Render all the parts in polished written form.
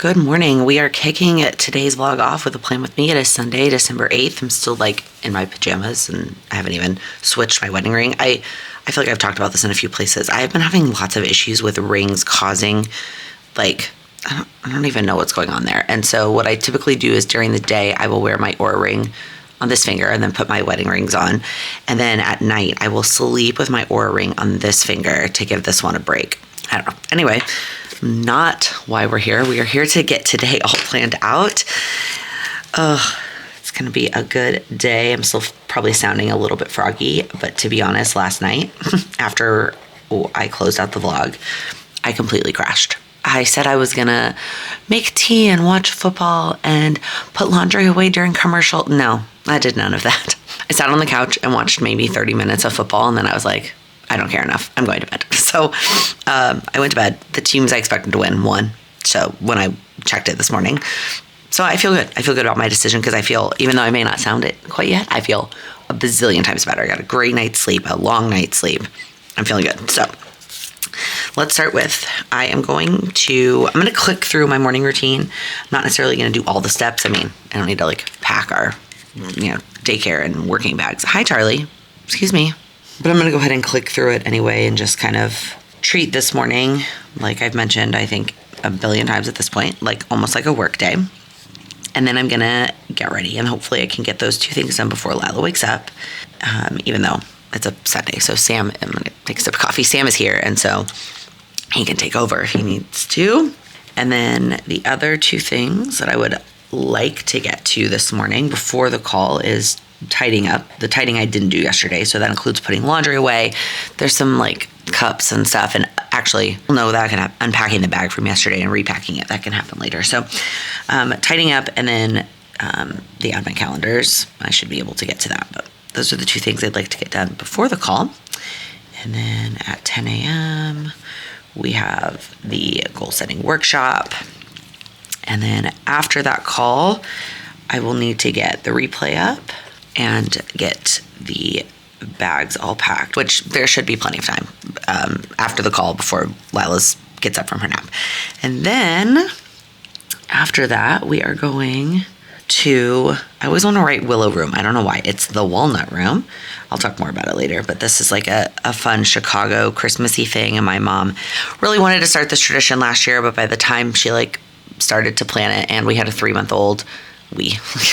Good morning. We are kicking today's vlog off with a plan with me. It is Sunday, December 8th. I'm still like in my pajamas and I haven't even switched my wedding ring. I feel like I've talked about this in a few places. I have been having lots of issues with rings causing like, I don't even know what's going on there. And so what I typically do is during the day, I will wear my Oura ring on this finger and then put my wedding rings on. And then at night, I will sleep with my Oura ring on this finger to give this one a break. I don't know. Anyway, not why we're here. We are here to get today all planned out. It's gonna be a good day. I'm still probably sounding a little bit froggy, but to be honest, last night after I closed out the vlog, I completely crashed. I said I was gonna make tea and watch football and put laundry away during commercial. No, I did none of that. I sat on the couch and watched maybe 30 minutes of football, and then I was like, I don't care enough. I'm going to bed. So I went to bed. The teams I expected to win won. So when I checked it this morning, so I feel good. I feel good about my decision because I feel, even though I may not sound it quite yet, I feel a bazillion times better. I got a great night's sleep, a long night's sleep. I'm feeling good. So let's start with, I'm going to click through my morning routine. I'm not necessarily going to do all the steps. I mean, I don't need to like pack our, daycare and working bags. Hi, Charlie. Excuse me. But I'm going to go ahead and click through it anyway and just kind of treat this morning, like I've mentioned, I think a billion times at this point, like almost like a work day. And then I'm going to get ready and hopefully I can get those two things done before Lila wakes up, even though it's a Sunday. So Sam, I'm going to take a sip of coffee. Sam is here, and so he can take over if he needs to. And then the other two things that I would like to get to this morning before the call is tidying up. The tidying I didn't do yesterday, so that includes putting laundry away. There's some like cups and stuff, and actually, no, that can happen. Unpacking the bag from yesterday and repacking it, that can happen later. So tidying up, and then the advent calendars, I should be able to get to that, but those are the two things I'd like to get done before the call. And then at 10 a.m. we have the goal setting workshop, and then after that call I will need to get the replay up and get the bags all packed, which there should be plenty of time after the call before Lila's gets up from her nap. And then after that, we are going to, I always want to write Willow Room. I don't know why. It's the Walnut Room. I'll talk more about it later, but this is like a fun Chicago Christmassy thing. And my mom really wanted to start this tradition last year, but by the time she like started to plan it and we had a 3-month-old,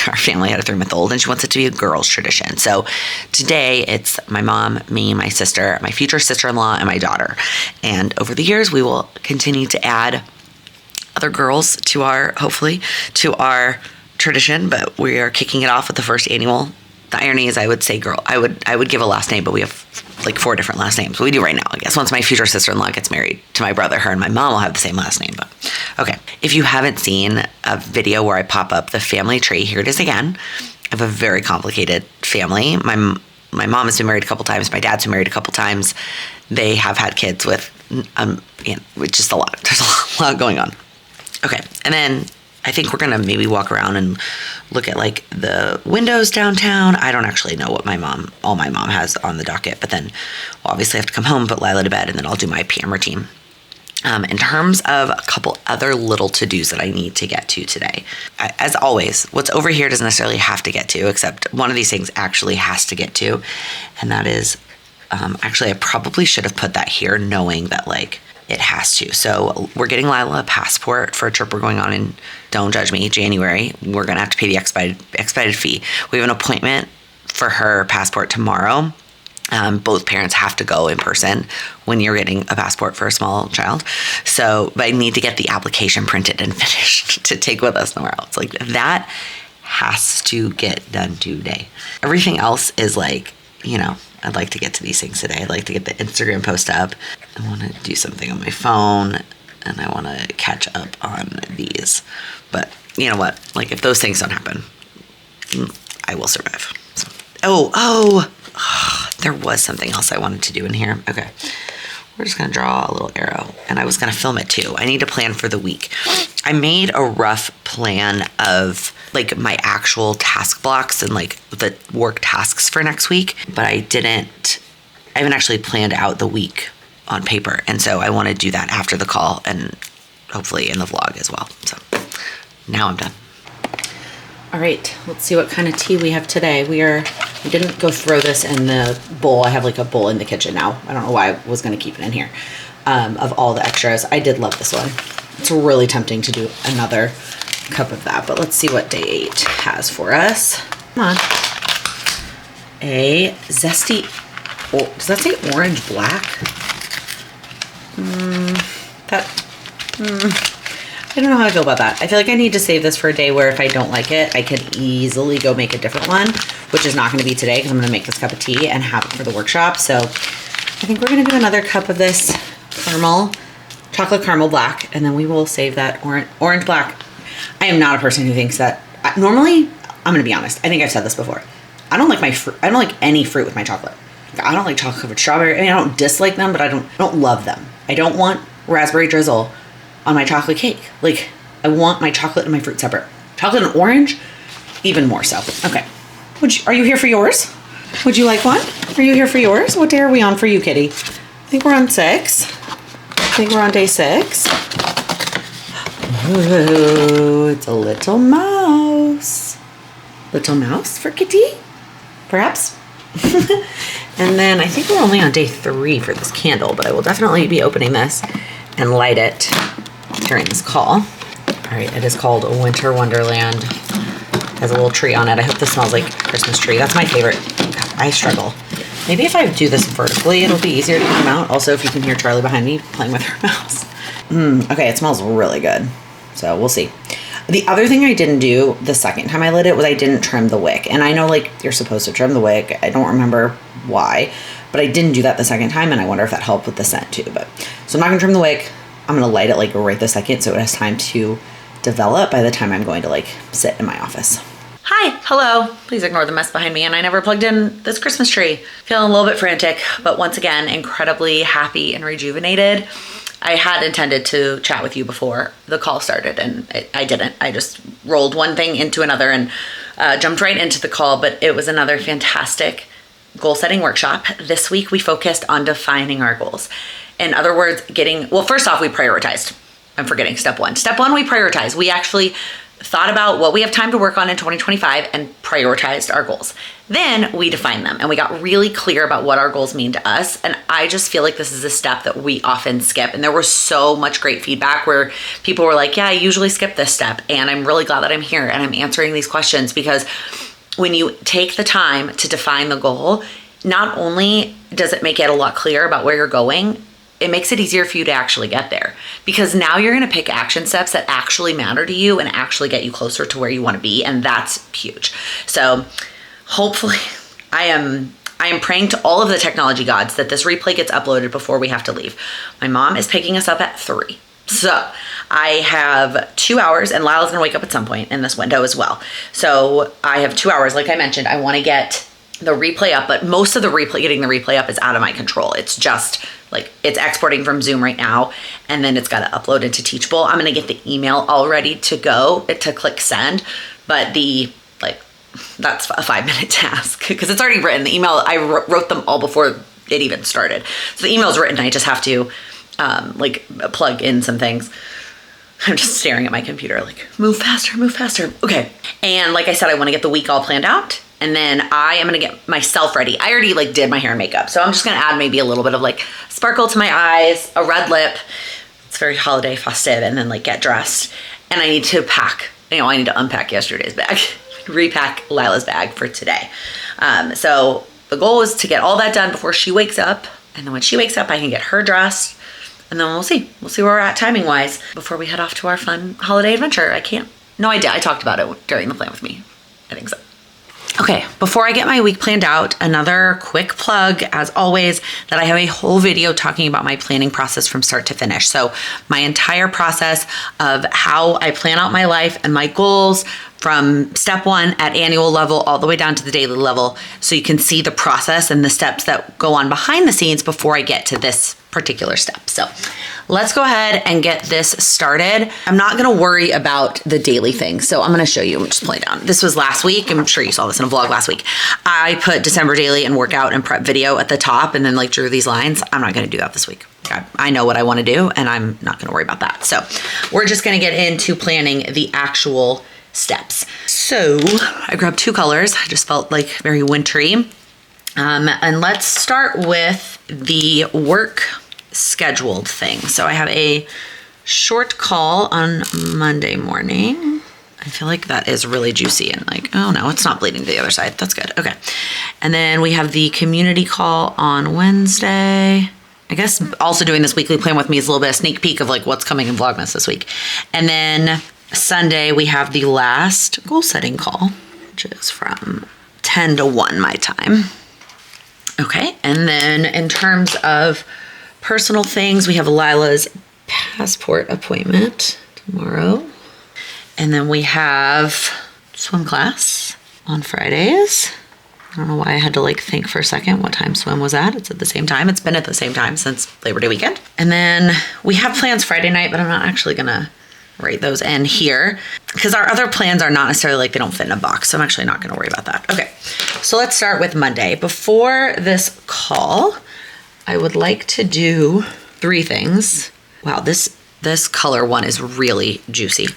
our family had a 3-month-old, and she wants it to be a girl's tradition. So today it's my mom, me, my sister, my future sister-in-law, and my daughter. And over the years, we will continue to add other girls to our tradition, but we are kicking it off with the first annual. The irony is I would say girl. I would give a last name, but we have like 4 different last names. We do right now, I guess. Once my future sister-in-law gets married to my brother, her and my mom will have the same last name. But okay, if you haven't seen a video where I pop up the family tree, here it is again. I have a very complicated family. My mom has been married a couple times. My dad's been married a couple times. They have had kids with, just a lot. There's a lot going on. Okay, and then I think we're gonna maybe walk around and look at like the windows downtown. I don't actually know what my mom has on the docket, but then we'll obviously have to come home, put Lila to bed, and then I'll do my PM routine. In terms of a couple other little to-dos that I need to get to today, as always, what's over here doesn't necessarily have to get to, except one of these things actually has to get to, and that is, actually I probably should have put that here knowing that like, it has to. So we're getting Lila a passport for a trip we're going on in, don't judge me, January. We're going to have to pay the expedited fee. We have an appointment for her passport tomorrow. Both parents have to go in person when you're getting a passport for a small child. So, but I need to get the application printed and finished to take with us somewhere else. Like that has to get done today. Everything else is like, I'd like to get to these things today. I'd like to get the Instagram post up. I want to do something on my phone, and I want to catch up on these. But you know what? Like if those things don't happen, I will survive. So, there was something else I wanted to do in here. Okay. We're just going to draw a little arrow, and I was going to film it too. I need to plan for the week. I made a rough plan of like my actual task blocks and like the work tasks for next week, but I haven't actually planned out the week on paper. And so I want to do that after the call and hopefully in the vlog as well. So Now I'm done. All right, let's see what kind of tea we have today. I didn't go throw this in the bowl. I have like a bowl in the kitchen now. I don't know why I was gonna keep it in here. Of all the extras, I did love this one. It's really tempting to do another cup of that, but let's see what day 8 has for us. Come on. A zesty, oh, does that say orange black? I don't know how I feel about that. I feel like I need to save this for a day where if I don't like it, I could easily go make a different one, which is not going to be today because I'm going to make this cup of tea and have it for the workshop. So I think we're going to do another cup of this chocolate caramel black, and then we will save that orange black. I am not a person who thinks that, normally, I'm going to be honest, I think I've said this before. I don't like my fruit. I don't like any fruit with my chocolate. I don't like chocolate covered strawberry. I mean, I don't dislike them, but I don't love them. I don't want raspberry drizzle on my chocolate cake. Like, I want my chocolate and my fruit separate. Chocolate and orange, even more so. Okay. Are you here for yours? Would you like one? Are you here for yours? What day are we on for you, kitty? I think we're on 6. I think we're on day 6. Ooh, it's a little mouse. Little mouse for kitty? Perhaps? And then I think we're only on day 3 for this candle, but I will definitely be opening this and light it during this call. All right, it is called a Winter Wonderland. Has a little tree on it. I hope this smells like a Christmas tree. That's my favorite. God, I struggle. Maybe if I do this vertically, it'll be easier to come out. Also, if you can hear Charlie behind me playing with her mouse. Okay, it smells really good. So we'll see. The other thing I didn't do the second time I lit it was I didn't trim the wick. And I know like you're supposed to trim the wick. I don't remember why, but I didn't do that the second time, and I wonder if that helped with the scent too. But so I'm not gonna trim the wick. I'm gonna light it like right this second so it has time to develop by the time I'm going to like sit in my office. Hi, hello. Please ignore the mess behind me, and I never plugged in this Christmas tree. Feeling a little bit frantic, but once again, incredibly happy and rejuvenated. I had intended to chat with you before the call started, and I didn't. I just rolled one thing into another and jumped right into the call, but it was another fantastic goal setting workshop. This week we focused on defining our goals. In other words, first off, we prioritized. I'm forgetting step 1. Step 1, we prioritized. We actually thought about what we have time to work on in 2025 and prioritized our goals. Then we defined them and we got really clear about what our goals mean to us. And I just feel like this is a step that we often skip. And there was so much great feedback where people were like, yeah, I usually skip this step. And I'm really glad that I'm here and I'm answering these questions, because when you take the time to define the goal, not only does it make it a lot clearer about where you're going, it makes it easier for you to actually get there, because now you're going to pick action steps that actually matter to you and actually get you closer to where you want to be. And that's huge. So hopefully I am praying to all of the technology gods that this replay gets uploaded before we have to leave. My mom is picking us up at 3. So I have 2 hours, and Lila's going to wake up at some point in this window as well. So I have 2 hours. Like I mentioned, I want to get the replay up, but most of getting the replay up is out of my control. It's just like, it's exporting from Zoom right now, and then it's got to upload into Teachable. I'm going to get the email all ready to go to click send, but that's a 5-minute task because it's already written. The email, I wrote them all before it even started. So the email's written. I just have to plug in some things. I'm just staring at my computer like, move faster, move faster. Okay. And like I said, I want to get the week all planned out. And then I am going to get myself ready. I already did my hair and makeup. So I'm just going to add maybe a little bit of sparkle to my eyes, a red lip. It's very holiday festive. And then get dressed. And I need to pack. I need to unpack yesterday's bag, repack Lila's bag for today. So the goal is to get all that done before she wakes up. And then when she wakes up, I can get her dressed. And then we'll see. We'll see where we're at timing wise before we head off to our fun holiday adventure. I did. I talked about it during the Plan With Me. I think so. Okay, before I get my week planned out, another quick plug, as always, that I have a whole video talking about my planning process from start to finish. So my entire process of how I plan out my life and my goals from step 1 at annual level all the way down to the daily level, so you can see the process and the steps that go on behind the scenes before I get to this particular step. So let's go ahead and get this started. I'm not going to worry about the daily thing. So I'm going to show you. I'm just play down. This was last week. I'm sure you saw this in a vlog last week. I put December daily and workout and prep video at the top and then drew these lines. I'm not going to do that this week. I know what I want to do, and I'm not going to worry about that. So we're just going to get into planning the actual steps. So I grabbed 2 colors. I just felt like very wintry. And let's start with the work scheduled thing. So I have a short call on Monday morning. I feel like that is really juicy and like, oh no, it's not bleeding to the other side. That's good. Okay. And then we have the community call on Wednesday. I guess also doing this weekly plan with me is a little bit of sneak peek of like what's coming in Vlogmas this week. And then Sunday we have the last goal setting call, which is from 10 to 1 my time. Okay. And then in terms of personal things, we have Lila's passport appointment tomorrow. And then we have swim class on Fridays. I don't know why I had to like think for a second what time swim was at. It's at the same time. It's been at the same time since Labor Day weekend. And then we have plans Friday night, but I'm not actually gonna write those in here because our other plans are not necessarily like they don't fit in a box. So I'm actually not gonna worry about that. Okay, so let's start with Monday. Before this call, I would like to do 3 things. Wow, this color one is really juicy.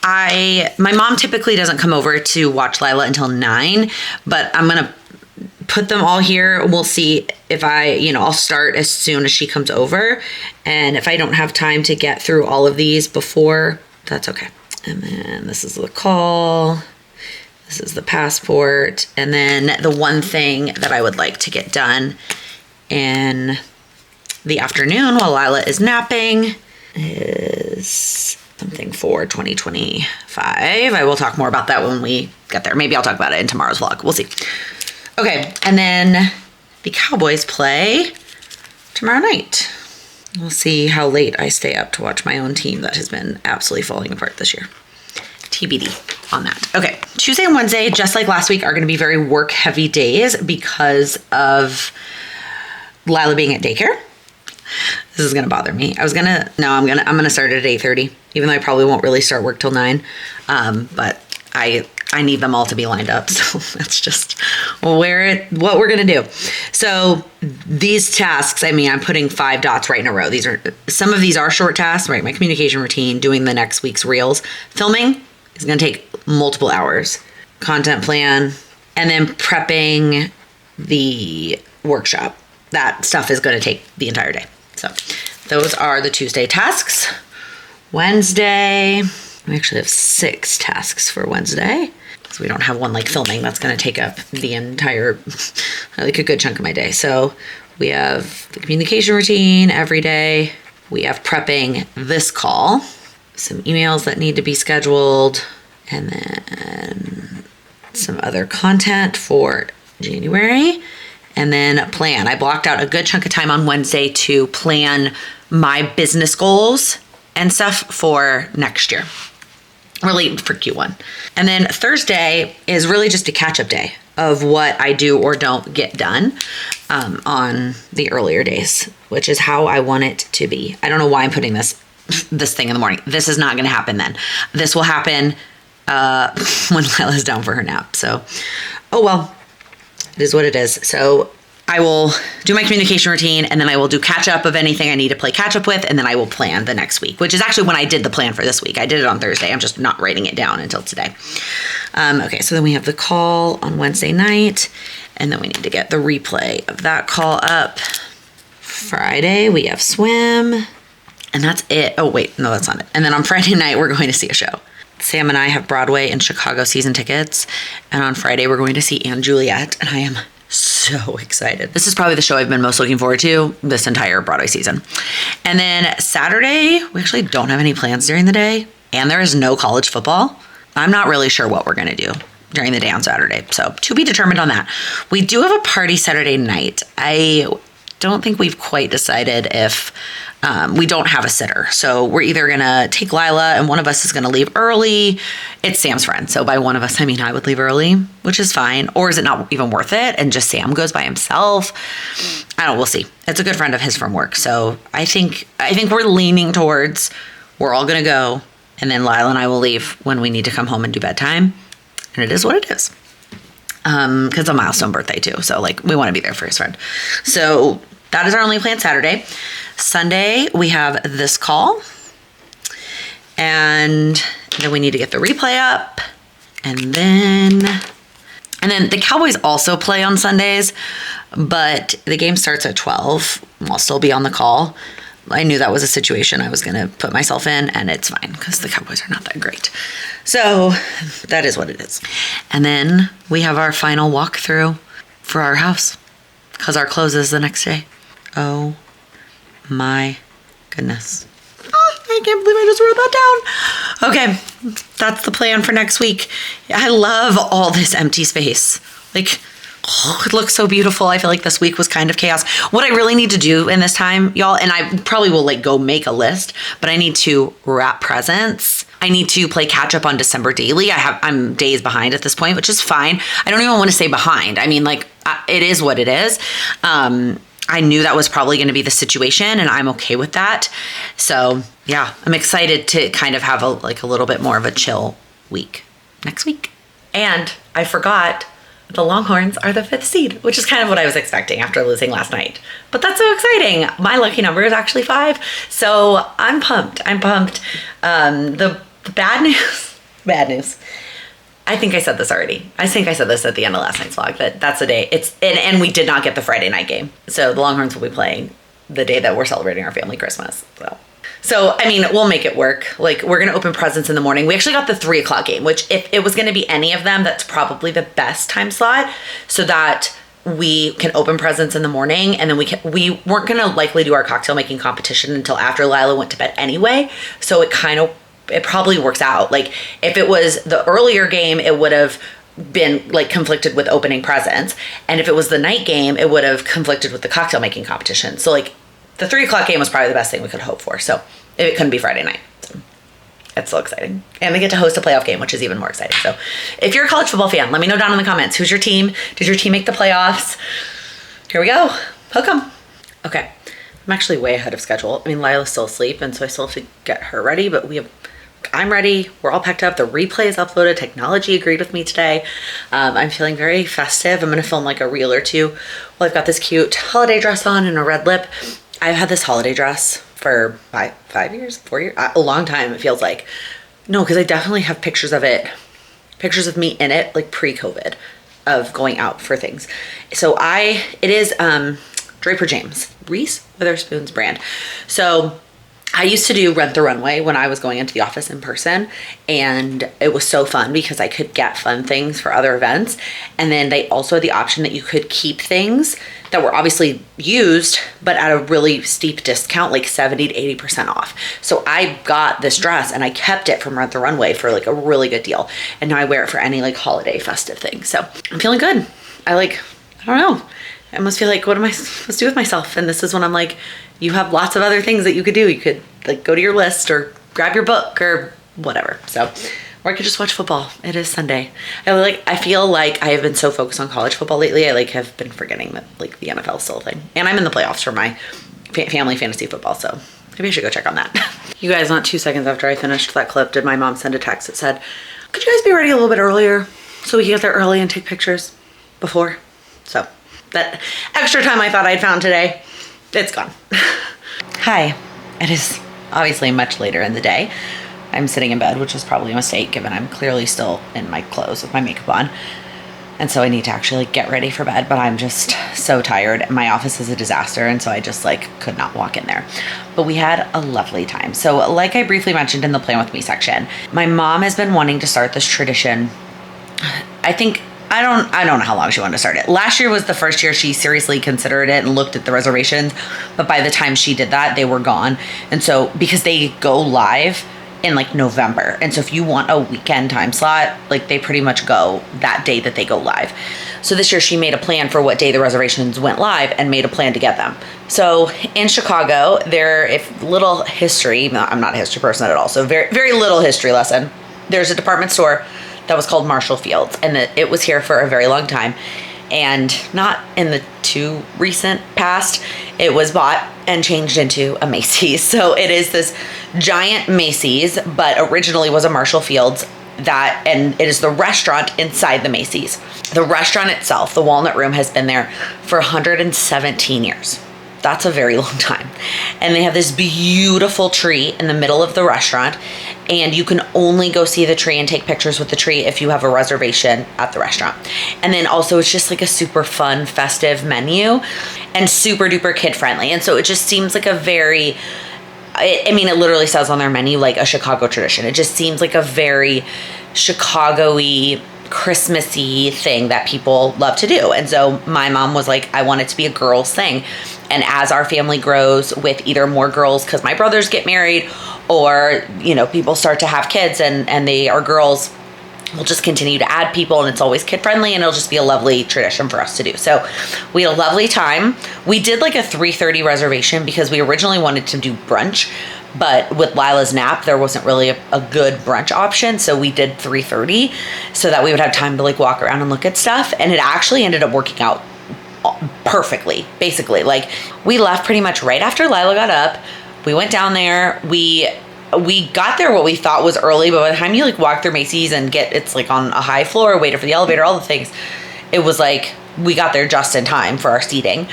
My mom typically doesn't come over to watch Lila until 9, but I'm gonna put them all here. We'll see if I'll start as soon as she comes over. And if I don't have time to get through all of these before, that's okay. And then this is the call. This is the passport. And then the one thing that I would like to get done in the afternoon while Lila is napping is something for 2025. I will talk more about that when we get there. Maybe I'll talk about it in tomorrow's vlog. We'll see. Okay, and then the Cowboys play tomorrow night. We'll see how late I stay up to watch my own team that has been absolutely falling apart this year. TBD on that. Okay, Tuesday and Wednesday, just like last week, are going to be very work-heavy days because of Lila being at daycare. This is gonna bother me. I'm gonna start at 8:30, even though I probably won't really start work till 9. But I need them all to be lined up. So that's just what we're gonna do. So these tasks, I'm putting 5 dots right in a row. Some of these are short tasks, right? My communication routine, doing the next week's reels, filming is gonna take multiple hours, content plan, and then prepping the workshop. That stuff is gonna take the entire day. So those are the Tuesday tasks. Wednesday, we actually have 6 tasks for Wednesday because we don't have one like filming. That's going to take up the entire, like a good chunk of my day. So we have the communication routine every day. We have prepping this call, some emails that need to be scheduled, and then some other content for January. And then plan. I blocked out a good chunk of time on Wednesday to plan my business goals and stuff for next year, really for Q1. And then Thursday is really just a catch-up day of what I do or don't get done on the earlier days, which is how I want it to be. I don't know why I'm putting this thing in the morning. This is not going to happen then. This will happen when Lila's down for her nap. So, oh well. It is what it is. So I will do my communication routine and then I will do catch up of anything I need to play catch up with. And then I will plan the next week, which is actually when I did the plan for this week. I did it on Thursday. I'm just not writing it down until today. Okay. So then we have the call on Wednesday night and then we need to get the replay of that call up. Friday, we have swim and that's it. Oh wait, no, that's not it. And then on Friday night, we're going to see a show. Sam and I have Broadway and Chicago season tickets. And on Friday, we're going to see Anne Juliet. And I am so excited. This is probably the show I've been most looking forward to this entire Broadway season. And then Saturday, we actually don't have any plans during the day. And there is no college football. I'm not really sure what we're going to do during the day on Saturday. So to be determined on that. We do have a party Saturday night. I don't think we've quite decided if we don't have a sitter. So we're either going to take Lila and one of us is going to leave early. It's Sam's friend. So by one of us, I mean, I would leave early, which is fine. Or is it not even worth it? And just Sam goes by himself. I don't know. We'll see. It's a good friend of his from work. So I think we're leaning towards we're all going to go. And then Lila and I will leave when we need to come home and do bedtime. And it is what it is. Because it's a milestone birthday too. So like we want to be there for his friend. So that is our only plan Saturday. Sunday, we have this call. And then we need to get the replay up. And then the Cowboys also play on Sundays, but the game starts at 12. I'll still be on the call. I knew that was a situation I was going to put myself in, and it's fine because the Cowboys are not that great. So that is what it is. And then we have our final walkthrough for our house because our closes the next day. Oh my goodness. I can't believe I just wrote that down. Okay, that's the plan for next week. I love all this empty space. Like, oh, it looks so beautiful. I feel like this week was kind of chaos. What I really need to do in this time, y'all, and I probably will like go make a list, but I need to wrap presents. I need to play catch up on December daily. I'm days behind at this point, which is fine. I don't even want to say behind. I mean, like, it is what it is. I knew that was probably going to be the situation, and I'm okay with that. So yeah, I'm excited to kind of have a little bit more of a chill week next week. And I forgot the Longhorns are the 5th seed, which is kind of what I was expecting after losing last night. But that's so exciting. My lucky number is actually 5. So I'm pumped. The bad news. I think I said this already. I think I said this at the end of last night's vlog, that that's the day. And we did not get the Friday night game. So the Longhorns will be playing the day that we're celebrating our family Christmas. So I mean, we'll make it work. Like, we're going to open presents in the morning. We actually got the 3 o'clock game, which if it was going to be any of them, that's probably the best time slot so that we can open presents in the morning. And then we weren't going to likely do our cocktail making competition until after Lila went to bed anyway. So it probably works out. Like, if it was the earlier game, it would have been like conflicted with opening presents. And if it was the night game, it would have conflicted with the cocktail making competition. So like the 3 o'clock game was probably the best thing we could hope for. So it couldn't be Friday night. So it's so exciting. And we get to host a playoff game, which is even more exciting. So if you're a college football fan, let me know down in the comments. Who's your team? Did your team make the playoffs? Here we go. Hook 'em. Okay. I'm actually way ahead of schedule. I mean, Lila's still asleep, and so I still have to get her ready, but I'm ready. We're all packed up. The replay is uploaded. Technology agreed with me today. I'm feeling very festive. I'm going to film like a reel or two. Well, I've got this cute holiday dress on and a red lip. I've had this holiday dress for 5 years, 4 years, a long time, it feels like. No, because I definitely have pictures of me in it, like pre-COVID, of going out for things. So it is Draper James, Reese Witherspoon's brand. So I used to do Rent the Runway when I was going into the office in person, and it was so fun because I could get fun things for other events. And then they also had the option that you could keep things that were obviously used, but at a really steep discount, like 70 to 80% off. So I got this dress and I kept it from Rent the Runway for like a really good deal. And now I wear it for any like holiday festive thing. So I'm feeling good. I don't know. I almost feel like, what am I supposed to do with myself? And this is when I'm like, you have lots of other things that you could do. You could like go to your list or grab your book or whatever. So, or I could just watch football. It is Sunday. I feel like I have been so focused on college football lately. I have been forgetting that like the NFL is still a thing. And I'm in the playoffs for my family fantasy football. So maybe I should go check on that. You guys, not 2 seconds after I finished that clip, did my mom send a text that said, could you guys be ready a little bit earlier so we can get there early and take pictures before? So that extra time I thought I'd found today, it's gone. Hi, it is obviously much later in the day. I'm sitting in bed, which is probably a mistake given I'm clearly still in my clothes with my makeup on. And so I need to actually get ready for bed, but I'm just so tired. My office is a disaster, and so I just could not walk in there. But we had a lovely time. So like I briefly mentioned in the Plan With Me section, my mom has been wanting to start this tradition. I don't know how long she wanted to start it. Last year was the first year she seriously considered it and looked at the reservations. But by the time she did that, they were gone. And so because they go live in November. And so if you want a weekend time slot, they pretty much go that day that they go live. So this year she made a plan for what day the reservations went live and made a plan to get them. So in Chicago, if little history, I'm not a history person at all, so very, very little history lesson. There's a department store that was called Marshall Field's, and it was here for a very long time. And not in the too recent past, it was bought and changed into a Macy's. So it is this giant Macy's, but originally was a Marshall Field's, and it is the restaurant inside the Macy's. The restaurant itself, the Walnut Room, has been there for 117 years. That's a very long time. And they have this beautiful tree in the middle of the restaurant. And you can only go see the tree and take pictures with the tree if you have a reservation at the restaurant. And then also it's just like a super fun, festive menu and super duper kid friendly. And so it just seems like a very, I mean, it literally says on their menu, like a Chicago tradition. It just seems like a very Chicago-y, Christmassy thing that people love to do. And so my mom was like, I want it to be a girls thing. And as our family grows with either more girls, because my brothers get married, or, you know, people start to have kids and they are girls, we'll just continue to add people, and it's always kid friendly, and it'll just be a lovely tradition for us to do. So we had a lovely time. We did like a 3:30 reservation because we originally wanted to do brunch, but with Lila's nap, there wasn't really a good brunch option. So we did 3:30 so that we would have time to like walk around and look at stuff. And it actually ended up working out perfectly, basically. Like we left pretty much right after Lila got up. We went down there. We got there what we thought was early, but by the time you like walk through Macy's and it's like on a high floor, waited for the elevator, all the things, it was like we got there just in time for our seating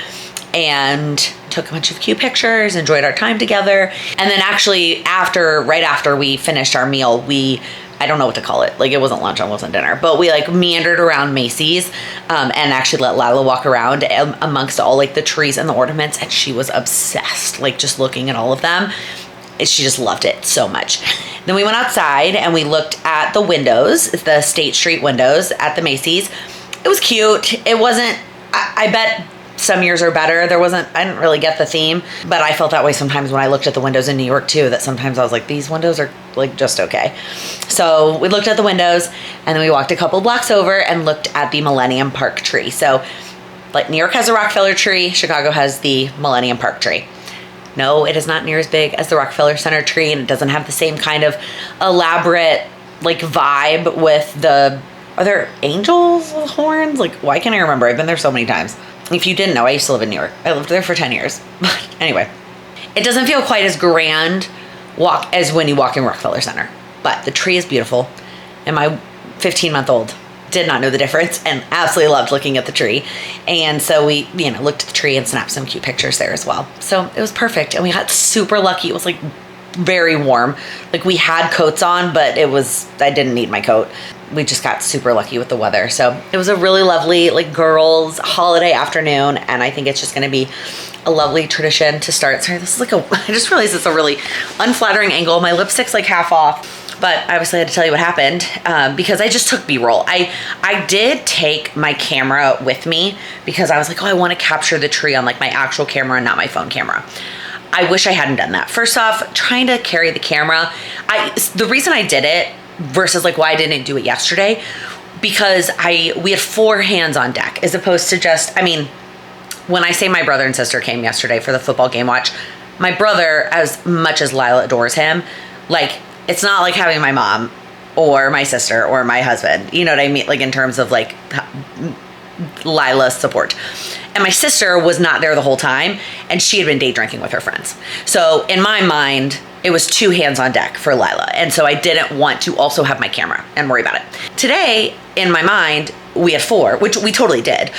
and took a bunch of cute pictures, enjoyed our time together. And then actually right after we finished our meal, I don't know what to call it. Like it wasn't lunch, it wasn't dinner, but we like meandered around Macy's and actually let Lila walk around amongst all like the trees and the ornaments. And she was obsessed, like just looking at all of them. She just loved it so much. Then we went outside and we looked at the windows, the State Street windows at the Macy's. It was cute. It wasn't, I bet some years are better. I didn't really get the theme, but I felt that way sometimes when I looked at the windows in New York too, that sometimes I was like, these windows are like just okay. So we looked at the windows and then we walked a couple blocks over and looked at the Millennium Park tree. So like New York has the Rockefeller tree, Chicago has the Millennium Park tree. No, it is not near as big as the Rockefeller Center tree, and it doesn't have the same kind of elaborate like vibe with are there angels with horns? Like, why can't I remember? I've been there so many times. If you didn't know, I used to live in New York. I lived there for 10 years. But anyway, it doesn't feel quite as grand as when you walk in Rockefeller Center, but the tree is beautiful. And my 15-month-old did not know the difference and absolutely loved looking at the tree. And so we, looked at the tree and snapped some cute pictures there as well. So it was perfect. And we got super lucky. It was like very warm. Like we had coats on, but I didn't need my coat. We just got super lucky with the weather. So it was a really lovely like girls holiday afternoon. And I think it's just going to be a lovely tradition to start. Sorry, this is I just realized it's a really unflattering angle. My lipstick's like half off. But obviously I had to tell you what happened because I just took B-roll. I did take my camera with me because I was like, I want to capture the tree on like my actual camera and not my phone camera. I wish I hadn't done that. First off, trying to carry the camera, the reason I did it versus like why I didn't do it yesterday, because we had 4 hands on deck as opposed to just, when I say my brother and sister came yesterday for the football game watch, my brother, as much as Lila adores him, like, it's not like having my mom or my sister or my husband, you know what I mean? Like in terms of like Lila's support. And my sister was not there the whole time and she had been day drinking with her friends. So in my mind, it was 2 hands on deck for Lila. And so I didn't want to also have my camera and worry about it. Today, in my mind, we had 4, which we totally did.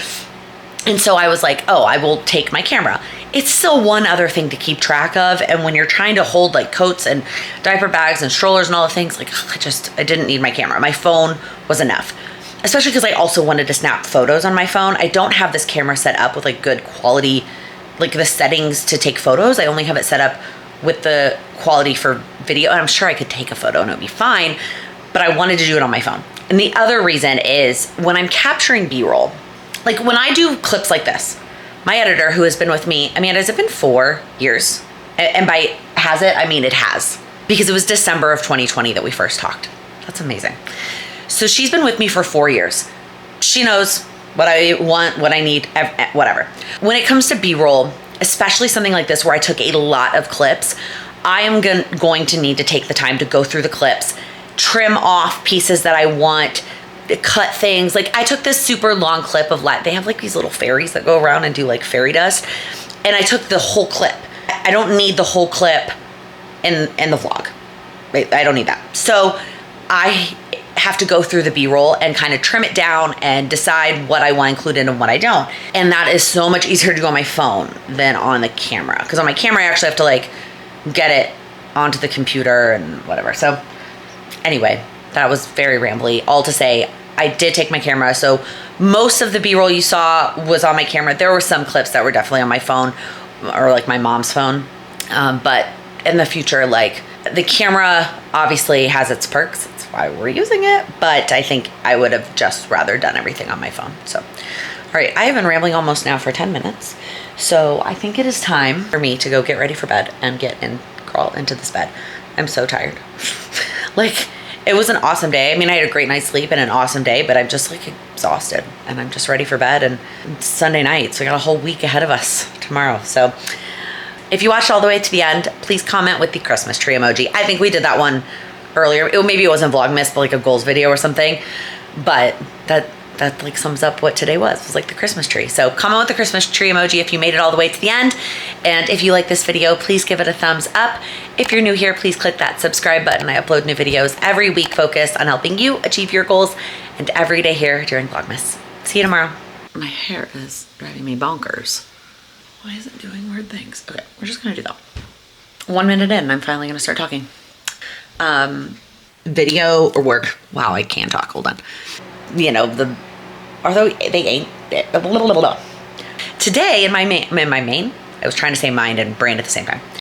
And so I was like, I will take my camera. It's still one other thing to keep track of. And when you're trying to hold like coats and diaper bags and strollers and all the things, like I didn't need my camera. My phone was enough. Especially because I also wanted to snap photos on my phone. I don't have this camera set up with like good quality, like the settings to take photos. I only have it set up with the quality for video. And I'm sure I could take a photo and it would be fine, but I wanted to do it on my phone. And the other reason is when I'm capturing B-roll, like when I do clips like this, my editor who has been with me, has it been 4 years? And by has it, it has. Because it was December of 2020 that we first talked. That's amazing. So she's been with me for 4 years. She knows what I want, what I need, whatever. When it comes to B-roll, especially something like this where I took a lot of clips, I am going to need to take the time to go through the clips, trim off pieces that I want, cut things. Like I took this super long clip of they have like these little fairies that go around and do like fairy dust. And I took the whole clip. I don't need the whole clip in the vlog. I don't need that. So I have to go through the B-roll and kind of trim it down and decide what I want included and what I don't. And that is so much easier to do on my phone than on the camera. Because on my camera, I actually have to like get it onto the computer and whatever. So anyway, that was very rambly. All to say, I did take my camera. So most of the B-roll you saw was on my camera. There were some clips that were definitely on my phone or like my mom's phone. But in the future, like the camera obviously has its perks. That's why we're using it. But I think I would have just rather done everything on my phone. So, all right, I have been rambling almost now for 10 minutes. So I think it is time for me to go get ready for bed and crawl into this bed. I'm so tired. Like, it was an awesome day. I mean, I had a great night's sleep and an awesome day, but I'm just like exhausted and I'm just ready for bed. And it's Sunday night, so we got a whole week ahead of us tomorrow. So if you watched all the way to the end, please comment with the Christmas tree emoji. I think we did that one earlier. Maybe it wasn't Vlogmas, but like a goals video or something. But that like sums up what today was. It was like the Christmas tree. So comment with the Christmas tree emoji if you made it all the way to the end. And if you like this video, please give it a thumbs up. If you're new here, please click that subscribe button. I upload new videos every week focused on helping you achieve your goals and every day here during Vlogmas. See you tomorrow. My hair is driving me bonkers. Why is it doing weird things? Okay, we're just gonna do that. 1 minute in, I'm finally gonna start talking. Video or work. Wow, I can talk, hold on. You know, although they ain't, today in my main, I was trying to say mind and brain at the same time.